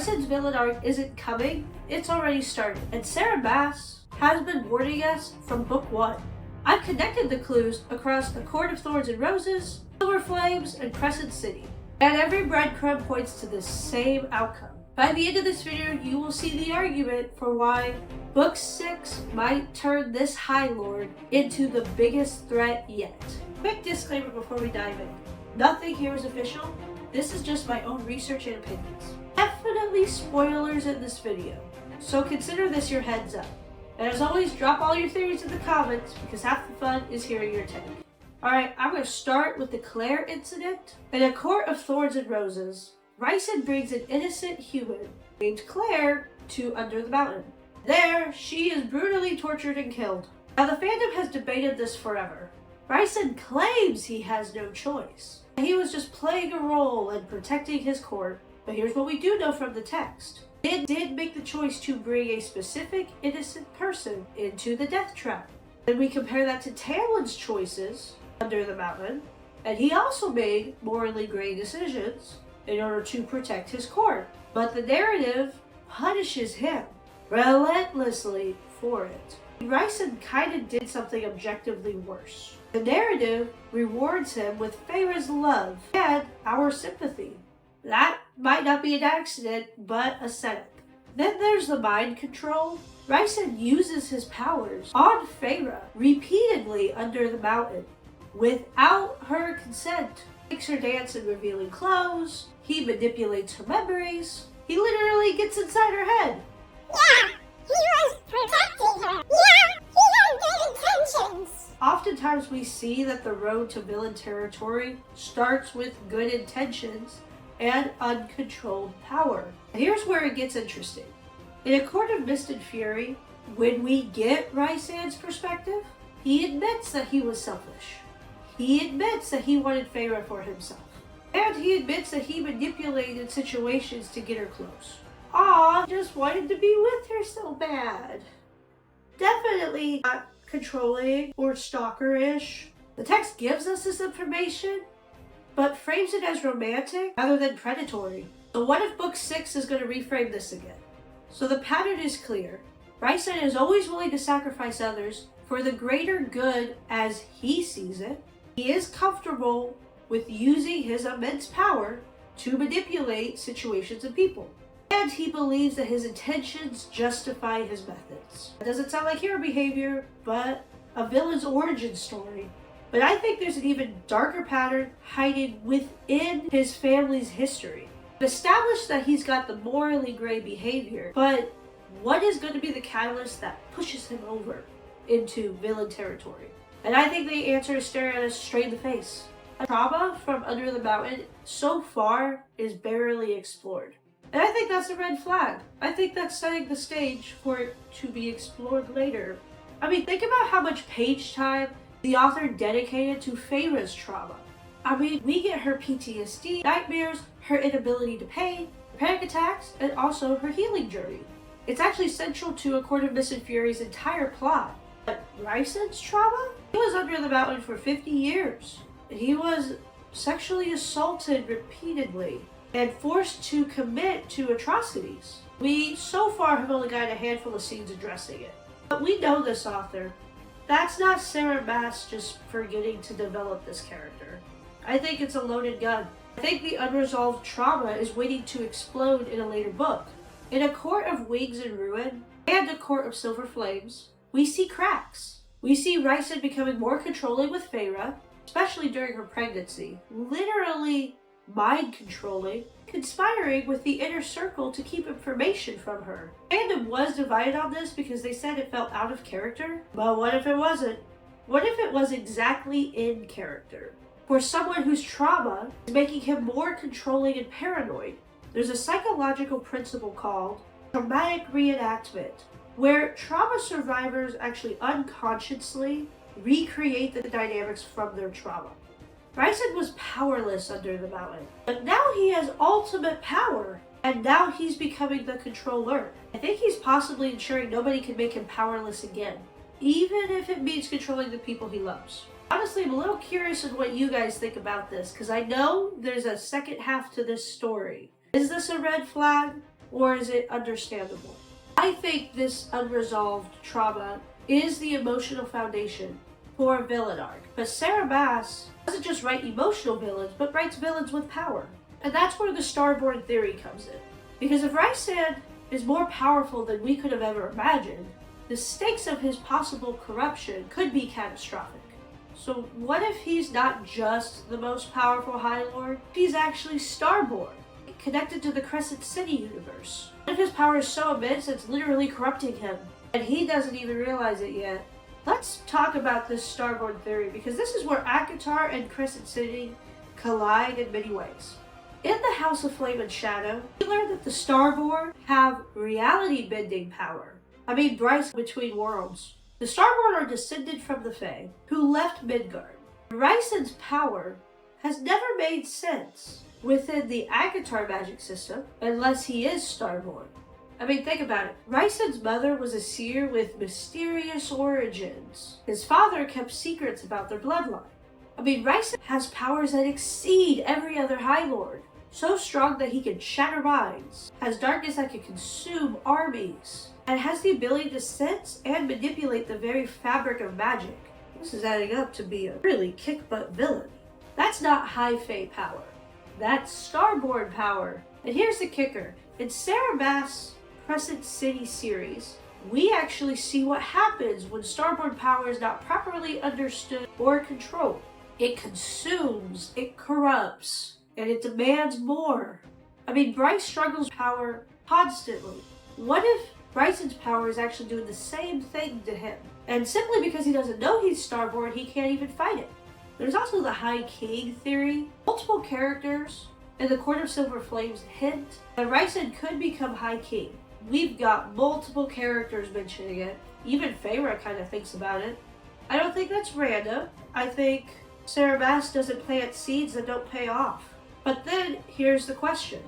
Rhysand's villain arc isn't coming, it's already started, and J Maas has been warning us from book 1. I've connected the clues across the Court of Thorns and Roses, Silver Flames, and Crescent City, and every breadcrumb points to the same outcome. By the end of this video, you will see the argument for why Book 6 might turn this High Lord into the biggest threat yet. Quick disclaimer before we dive in. Nothing here is official. This is just my own research and opinions. Definitely spoilers in this video, so consider this your heads up. And as always, drop all your theories in the comments because half the fun is hearing your take. Alright, I'm going to start with the Claire incident. In a Court of Thorns and Roses, Rhysand brings an innocent human named Claire to Under the Mountain. There, she is brutally tortured and killed. Now the fandom has debated this forever. Rhysand claims he has no choice. He was just playing a role and protecting his court. But here's what we do know from the text. It did make the choice to bring a specific innocent person into the death trap. Then we compare that to Tamlin's choices Under the Mountain, and he also made morally gray decisions in order to protect his court. But the narrative punishes him relentlessly for it. Rhysand kinda did something objectively worse. The narrative rewards him with Feyre's love and our sympathy. That might not be an accident, but a setup. Then there's the mind control. Rhysand uses his powers on Feyre repeatedly Under the Mountain without her consent. He makes her dance in revealing clothes. He manipulates her memories. He literally gets inside her head. Yeah, he was protecting her. Yeah, he had good intentions. Oftentimes we see that the road to villain territory starts with good intentions and uncontrolled power. Here's where it gets interesting. In A Court of Mist and Fury, when we get Rhysand's perspective, he admits that he was selfish. He admits that he wanted Feyre for himself. And he admits that he manipulated situations to get her close. Aw, just wanted to be with her so bad. Definitely not controlling or stalker-ish. The text gives us this information, but frames it as romantic rather than predatory. So what if Book 6 is going to reframe this again? So the pattern is clear. Rhysand is always willing to sacrifice others for the greater good as he sees it. He is comfortable with using his immense power to manipulate situations and people. And he believes that his intentions justify his methods. It doesn't sound like hero behavior, but a villain's origin story. But I think there's an even darker pattern hiding within his family's history. We've established that he's got the morally gray behavior, but what is going to be the catalyst that pushes him over into villain territory? And I think the answer is staring at us straight in the face. Trauma from Under the Mountain so far is barely explored. And I think that's a red flag. I think that's setting the stage for it to be explored later. I mean, think about how much page time the author dedicated to Feyre's trauma. I mean, we get her PTSD, nightmares, her inability to pay, panic attacks, and also her healing journey. It's actually central to A Court of Mist and Fury's entire plot. But Rhysand's trauma? He was Under the Mountain for 50 years. He was sexually assaulted repeatedly and forced to commit to atrocities. We so far have only got a handful of scenes addressing it. But we know this author. That's not J Maas just forgetting to develop this character. I think it's a loaded gun. I think the unresolved trauma is waiting to explode in a later book. In A Court of Wings and Ruin and A Court of Silver Flames, we see cracks. We see Rhysand becoming more controlling with Feyre, especially during her pregnancy, literally mind controlling, conspiring with the inner circle to keep information from her. Fandom was divided on this because they said it felt out of character, but what if it wasn't? What if it was exactly in character? For someone whose trauma is making him more controlling and paranoid, there's a psychological principle called traumatic reenactment, where trauma survivors actually unconsciously recreate the dynamics from their trauma. Rhysand was powerless Under the Mountain, but now he has ultimate power, and now he's becoming the controller. I think he's possibly ensuring nobody can make him powerless again, even if it means controlling the people he loves. Honestly, I'm a little curious on what you guys think about this, because I know there's a second half to this story. Is this a red flag? or is it understandable? I think this unresolved trauma is the emotional foundation for a villain arc. But Sarah Maas doesn't just write emotional villains, but writes villains with power. And that's where the Starborn theory comes in. Because if Rhysand is more powerful than we could have ever imagined, the stakes of his possible corruption could be catastrophic. So what if he's not just the most powerful High Lord? He's actually Starborn, connected to the Crescent City universe. What if his power is so immense it's literally corrupting him, and he doesn't even realize it yet? Let's talk about this Starborn theory, because this is where ACOTAR and Crescent City collide in many ways. In the House of Flame and Shadow, we learn that the Starborn have reality-bending power. Bryce between worlds. The Starborn are descended from the Fae, who left Midgard. Rhysand's power has never made sense within the ACOTAR magic system, unless he is Starborn. Think about it. Rhysand's mother was a seer with mysterious origins. His father kept secrets about their bloodline. Rhysand has powers that exceed every other High Lord. So strong that he can shatter minds, has darkness that can consume armies, and has the ability to sense and manipulate the very fabric of magic. This is adding up to be a really kick-butt villain. That's not high Fae power. That's Starborn power. And here's the kicker. In Sarah Maas' Crescent City series, we actually see what happens when Starborn power is not properly understood or controlled. It consumes, it corrupts, and it demands more. Bryce struggles with power constantly. What if Rhysand's power is actually doing the same thing to him? And simply because he doesn't know he's Starborn, he can't even fight it. There's also the High King theory. Multiple characters in the Court of Silver Flames hint that Rhysand could become High King. We've got multiple characters mentioning it. Even Feyre kind of thinks about it. I don't think that's random. I think Sarah Maas doesn't plant seeds that don't pay off. But then, here's the question.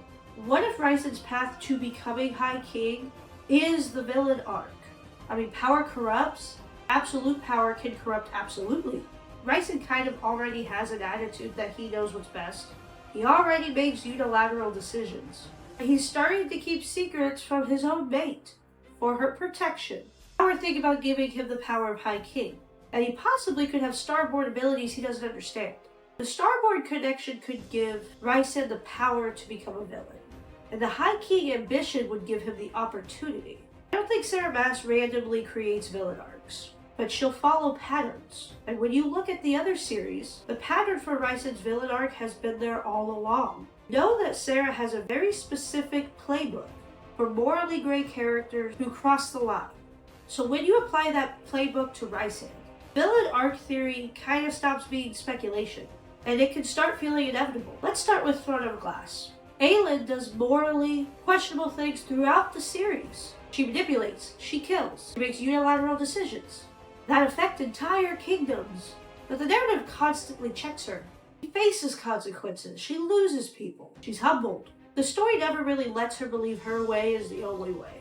What if Rhysand's path to becoming High King is the villain arc? Power corrupts. Absolute power can corrupt absolutely. Rhysand kind of already has an attitude that he knows what's best. He already makes unilateral decisions. He's starting to keep secrets from his own mate for her protection. Now we're thinking about giving him the power of High King, and he possibly could have Starborn abilities he doesn't understand. The Starborn connection could give Rhysand the power to become a villain, and the High King ambition would give him the opportunity. I don't think Sarah Maas randomly creates villain arcs, but she'll follow patterns. And when you look at the other series, the pattern for Rhysand's villain arc has been there all along. Know that Sarah has a very specific playbook for morally gray characters who cross the line. So when you apply that playbook to Rhysand, villain arc theory kind of stops being speculation, and it can start feeling inevitable. Let's start with Throne of Glass. Aelin does morally questionable things throughout the series. She manipulates, she kills, she makes unilateral decisions that affect entire kingdoms. But the narrative constantly checks her. She faces consequences, she loses people, she's humbled. The story never really lets her believe her way is the only way.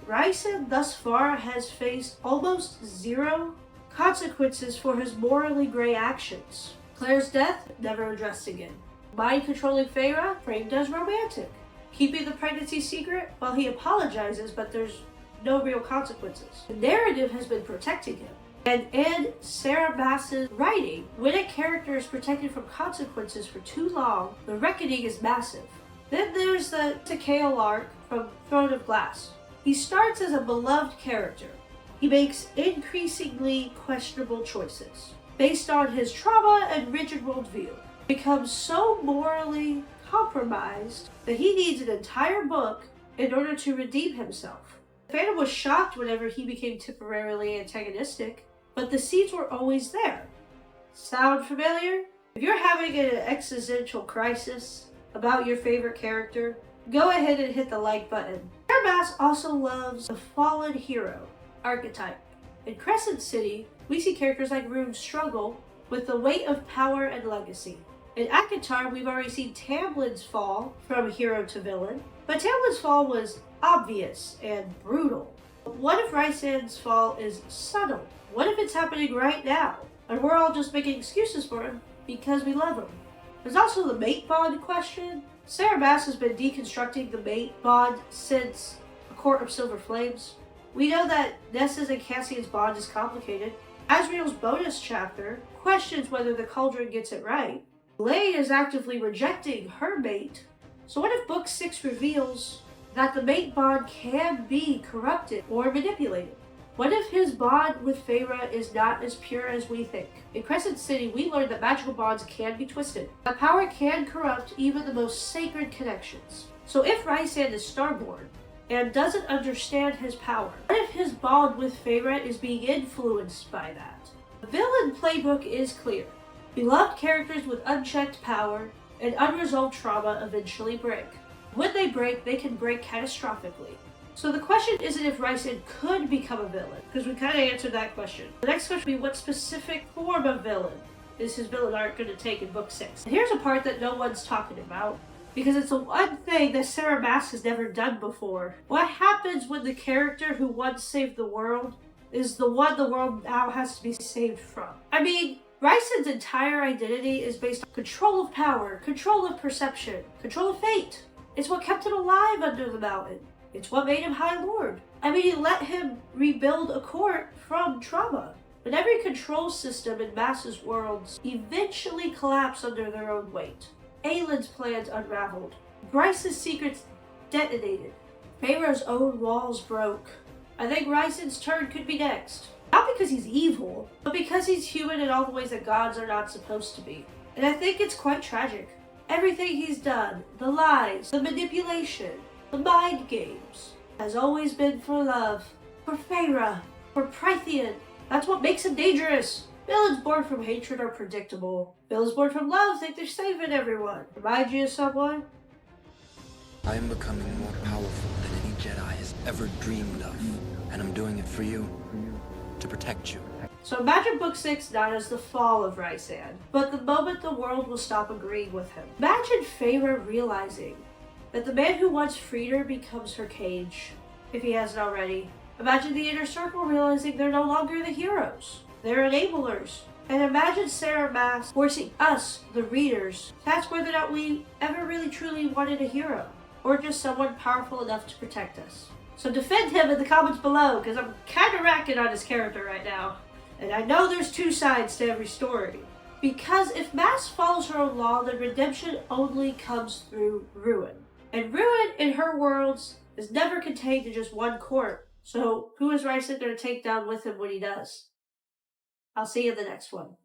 Rhysand thus far has faced almost zero consequences for his morally gray actions. Claire's death, never addressed again. Mind-controlling Feyre, framed as romantic. Keeping the pregnancy secret, well, he apologizes, but there's no real consequences. The narrative has been protecting him. And in Sarah Maas's writing, when a character is protected from consequences for too long, the reckoning is massive. Then there's the Takeo arc from Throne of Glass. He starts as a beloved character. He makes increasingly questionable choices based on his trauma and rigid worldview. Becomes so morally compromised that he needs an entire book in order to redeem himself. The fandom was shocked whenever he became temporarily antagonistic, but the seeds were always there. Sound familiar? If you're having an existential crisis about your favorite character, go ahead and hit the like button. J Maas also loves the fallen hero archetype. In Crescent City, we see characters like Rune struggle with the weight of power and legacy. In ACOTAR, we've already seen Tamblin's fall from hero to villain, but Tamblin's fall was obvious and brutal. What if Rhysand's fall is subtle? What if it's happening right now, and we're all just making excuses for him because we love him? There's also the mate bond question. Sarah Maas has been deconstructing the mate bond since A Court of Silver Flames. We know that Nessa's and Cassian's bond is complicated. Asriel's bonus chapter questions whether the Cauldron gets it right. Lane is actively rejecting her mate. So what if Book 6 reveals that the mate bond can be corrupted or manipulated? What if his bond with Feyre is not as pure as we think? In Crescent City, we learned that magical bonds can be twisted. That power can corrupt even the most sacred connections. So if Rhysand is Starborn and doesn't understand his power, what if his bond with Feyre is being influenced by that? The villain playbook is clear. Beloved characters with unchecked power and unresolved trauma eventually break. When they break, they can break catastrophically. So the question isn't if Rhysand could become a villain, because we kind of answered that question. The next question would be what specific form of villain is his villain arc going to take in Book 6? And here's a part that no one's talking about, because it's the one thing that Sarah Maas has never done before. What happens when the character who once saved the world is the one the world now has to be saved from? I mean, Rhysand's entire identity is based on control of power, control of perception, control of fate. It's what kept him alive under the mountain. It's what made him High Lord. I mean, it let him rebuild a court from trauma. But every control system in Maas's worlds eventually collapse under their own weight. Aelin's plans unraveled. Bryce's secrets detonated. Feyre's own walls broke. I think Rhysand's turn could be next. Not because he's evil, but because he's human in all the ways that gods are not supposed to be. And I think it's quite tragic. Everything he's done, the lies, the manipulation, the mind games, has always been for love, for Feyre, for Prythian. That's what makes him dangerous. Villains born from hatred are predictable. Villains born from love think they're saving everyone. Remind you of someone? I am becoming more powerful than any Jedi has ever dreamed of. And I'm doing it for you. To protect you. So imagine Book 6 not as the fall of Rhysand, but the moment the world will stop agreeing with him. Imagine Feyre realizing that the man who once freed her becomes her cage, if he hasn't already. Imagine the Inner Circle realizing they're no longer the heroes. They're enablers. And imagine Sarah Maas forcing us, the readers, to ask whether or not we ever really truly wanted a hero, or just someone powerful enough to protect us. So defend him in the comments below, because I'm kind of racking on his character right now. And I know there's two sides to every story. Because if Maas follows her own law, then redemption only comes through ruin. And ruin in her worlds is never contained to just one court. So who is Rhysand going to take down with him when he does? I'll see you in the next one.